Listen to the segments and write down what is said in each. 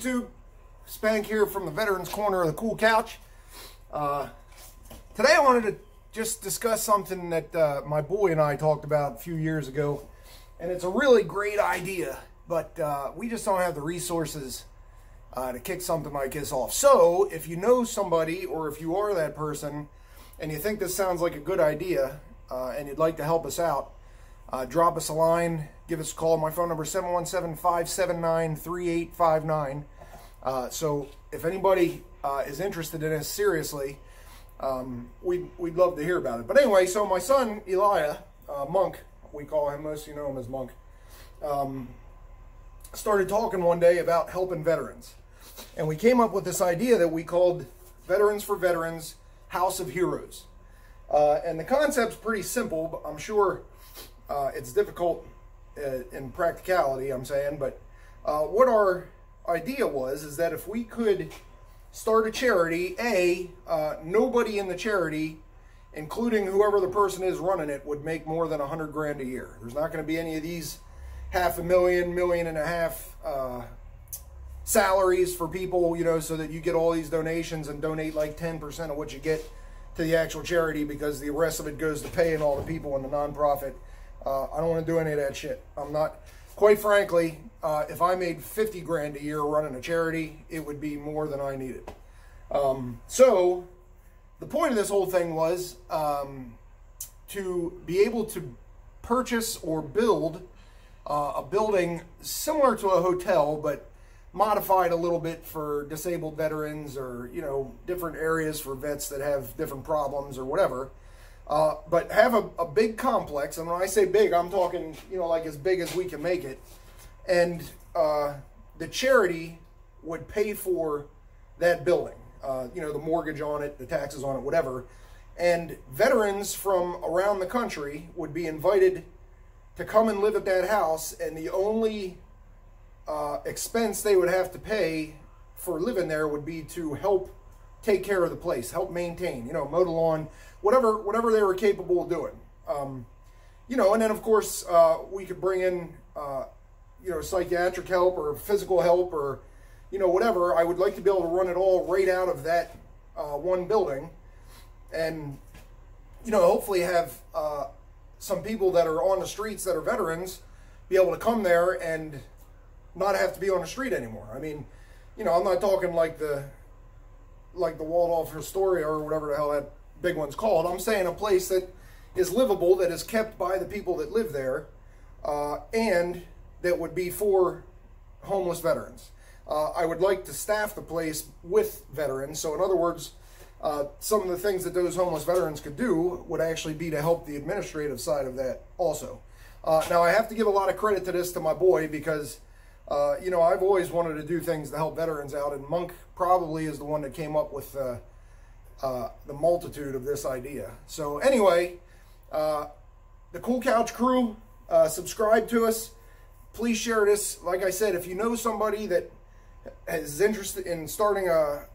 YouTube? Spank here from the Veterans Corner of the Cool Couch. Today I wanted to just discuss something that my boy and I talked about a few years ago, and it's a really great idea, but we just don't have the resources to kick something like this off. So if you know somebody, or if you are that person and you think this sounds like a good idea and you'd like to help us out, drop us a line, give us a call. My phone number is 717-579-3859. So if anybody is interested in this seriously, we'd love to hear about it. But anyway, so my son, Elijah, Monk, we call him, most of you know him as Monk, started talking one day about helping veterans. And we came up with this idea that we called Veterans for Veterans, House of Heroes. And the concept's pretty simple, but I'm sure it's difficult in practicality, I'm saying. But what our idea is that if we could start a charity, nobody in the charity, including whoever the person is running it, would make more than $100 grand a year. There's not going to be any of these $500,000, $1.5 million salaries for people, you know, so that you get all these donations and donate like 10% of what you get to the actual charity, because the rest of it goes to paying all the people in the nonprofit. I don't want to do any of that shit. I'm not, quite frankly, if I made 50 grand a year running a charity, it would be more than I needed. So the point of this whole thing was to be able to purchase or build a building similar to a hotel, but modified a little bit for disabled veterans, or, you know, different areas for vets that have different problems or whatever. But have a big complex, and when I say big, I'm talking, you know, like as big as we can make it. And the charity would pay for that building, you know, the mortgage on it, the taxes on it, whatever. And veterans from around the country would be invited to come and live at that house, and the only expense they would have to pay for living there would be to help take care of the place, help maintain, you know, mow the lawn, whatever they were capable of doing. You know, and then of course we could bring in, you know, psychiatric help or physical help, or, you know, whatever. I would like to be able to run it all right out of that one building, and, you know, hopefully have some people that are on the streets that are veterans be able to come there and not have to be on the street anymore. I mean, you know, I'm not talking like the Waldorf Astoria or whatever the hell that big one's called. I'm saying a place that is livable, that is kept by the people that live there, and that would be for homeless veterans. I would like to staff the place with veterans. So in other words, some of the things that those homeless veterans could do would actually be to help the administrative side of that also. Now, I have to give a lot of credit to this to my boy, because you know, I've always wanted to do things to help veterans out, and Monk probably is the one that came up with the multitude of this idea. So anyway, the Cool Couch crew, subscribe to us. Please share this. Like I said, if you know somebody that is interested in starting a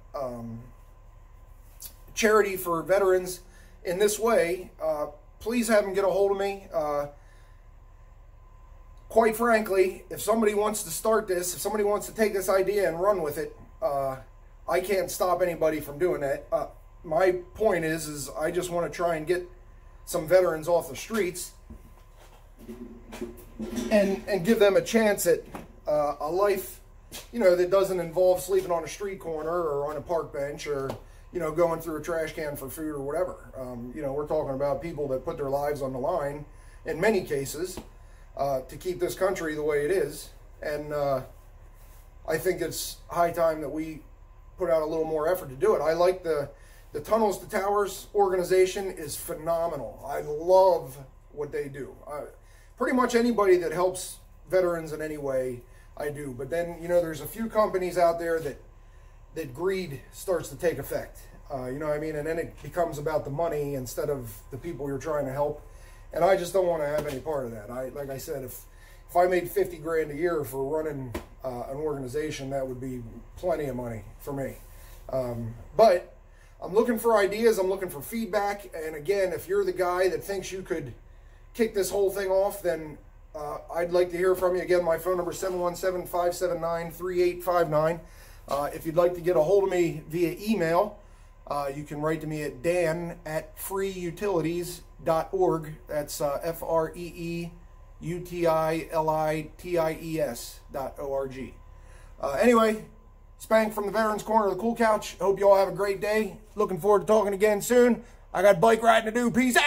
charity for veterans in this way, please have them get a hold of me. Quite frankly, if somebody wants to start this, if somebody wants to take this idea and run with it, I can't stop anybody from doing that. My point is I just want to try and get some veterans off the streets and give them a chance at a life, you know, that doesn't involve sleeping on a street corner or on a park bench, or, you know, going through a trash can for food or whatever. You know, we're talking about people that put their lives on the line in many cases, to keep this country the way it is. And I think it's high time that we put out a little more effort to do it. I like the Tunnels to Towers organization is phenomenal. I love what they do. Pretty much anybody that helps veterans in any way, I do. But then, you know, there's a few companies out there that greed starts to take effect. You know what I mean? And then it becomes about the money instead of the people you're trying to help. And I just don't want to have any part of that. Like I said, if I made 50 grand a year for running an organization, that would be plenty of money for me. But I'm looking for ideas. I'm looking for feedback. And again, if you're the guy that thinks you could kick this whole thing off, then I'd like to hear from you. Again, my phone number is 717-579-3859. If you'd like to get a hold of me via email, you can write to me at dan@freeutilities.org. That's FREEUTILITIES.org. Anyway, Spank from the Veterans Corner of the Cool Couch. Hope you all have a great day. Looking forward to talking again soon. I got bike riding to do. Peace out!